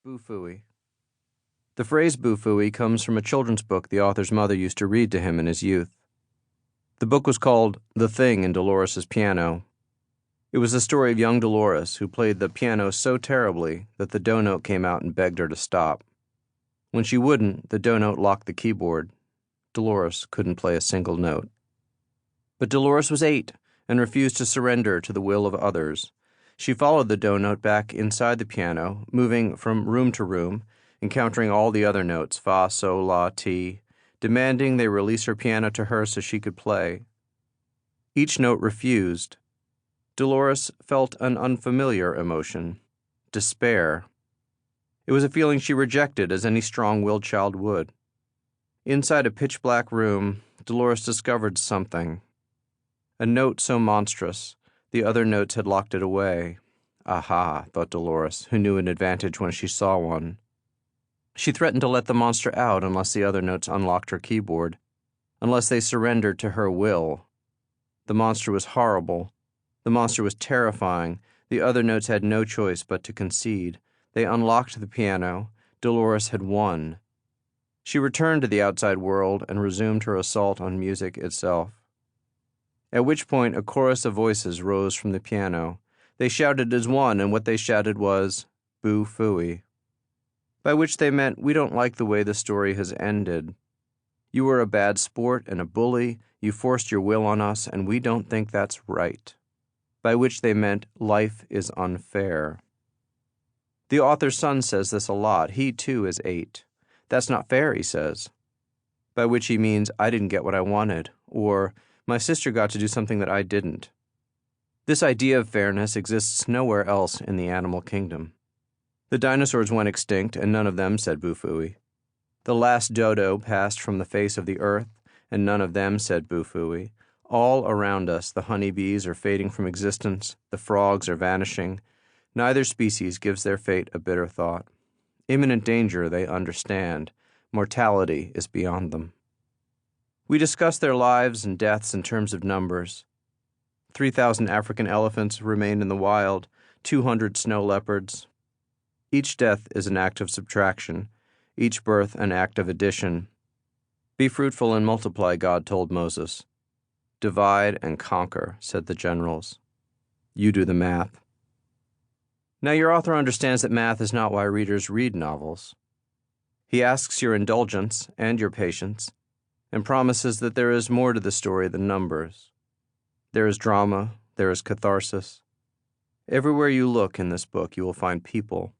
Boo-phooey. The phrase boo-phooey comes from a children's book the author's mother used to read to him in his youth. The book was called The Thing in Dolores's Piano. It was the story of young Dolores, who played the piano so terribly that the dough note came out and begged her to stop. When she wouldn't, the dough note locked the keyboard. Dolores couldn't play a single note. But Dolores was 8 and refused to surrender to the will of others. She followed the dough note back inside the piano, moving from room to room, encountering all the other notes, fa, sol, la, ti, demanding they release her piano to her so she could play. Each note refused. Dolores felt an unfamiliar emotion, despair. It was a feeling she rejected as any strong-willed child would. Inside a pitch-black room, Dolores discovered something. A note so monstrous, the other notes had locked it away. Aha, thought Dolores, who knew an advantage when she saw one. She threatened to let the monster out unless the other notes unlocked her keyboard, unless they surrendered to her will. The monster was horrible. The monster was terrifying. The other notes had no choice but to concede. They unlocked the piano. Dolores had won. She returned to the outside world and resumed her assault on music itself. At which point a chorus of voices rose from the piano. They shouted as one, and what they shouted was, "Boo-phooey." By which they meant, "We don't like the way the story has ended. You were a bad sport and a bully, you forced your will on us, and we don't think that's right." By which they meant, life is unfair. The author's son says this a lot. He, too, is 8. "That's not fair," he says. By which he means, "I didn't get what I wanted," or "My sister got to do something that I didn't." This idea of fairness exists nowhere else in the animal kingdom. The dinosaurs went extinct, and none of them said boo-phooey. The last dodo passed from the face of the earth, and none of them said boo-phooey. All around us, the honeybees are fading from existence, the frogs are vanishing. Neither species gives their fate a bitter thought. Imminent danger they understand. Mortality is beyond them. We discuss their lives and deaths in terms of numbers. 3,000 African elephants remain in the wild, 200 snow leopards. Each death is an act of subtraction, each birth an act of addition. "Be fruitful and multiply," God told Moses. "Divide and conquer," said the generals. You do the math. Now your author understands that math is not why readers read novels. He asks your indulgence and your patience, and promises that there is more to the story than numbers. There is drama, there is catharsis. Everywhere you look in this book, you will find people.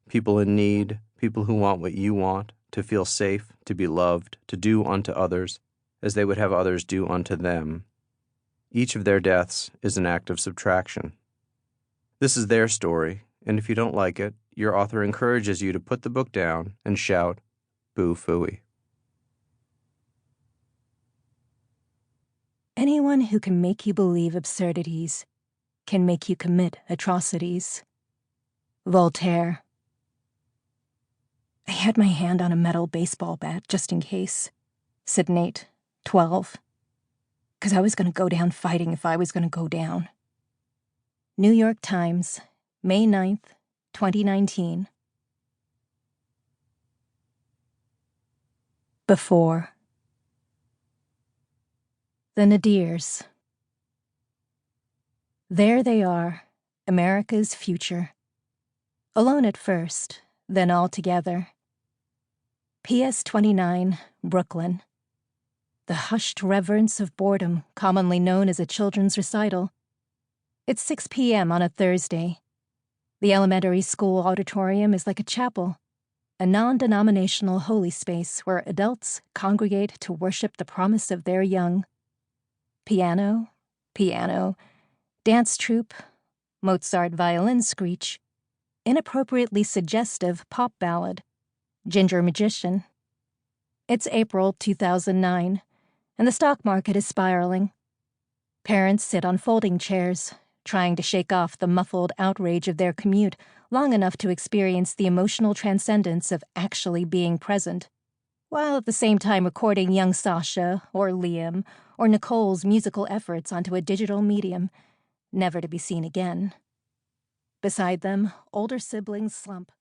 People in need, people who want what you want, to feel safe, to be loved, to do unto others as they would have others do unto them. Each of their deaths is an act of subtraction. This is their story, and if you don't like it, your author encourages you to put the book down and shout, "Boo-phooey." Anyone who can make you believe absurdities can make you commit atrocities. Voltaire. I had my hand on a metal baseball bat just in case, said Nate, 12. 'Cause I was going to go down fighting if I was going to go down. New York Times, May 9th, 2019. Before. The Nadirs. There they are, America's future. Alone at first, then all together. PS 29, Brooklyn. The hushed reverence of boredom, commonly known as a children's recital. It's 6 p.m. on a Thursday. The elementary school auditorium is like a chapel, a non-denominational holy space where adults congregate to worship the promise of their young. Piano, dance troupe, Mozart violin screech, inappropriately suggestive pop ballad, ginger magician. It's April 2009, and the stock market is spiraling. Parents sit on folding chairs, trying to shake off the muffled outrage of their commute long enough to experience the emotional transcendence of actually being present, while at the same time recording young Sasha or Liam or Nicole's musical efforts onto a digital medium, never to be seen again. Beside them, older siblings slump,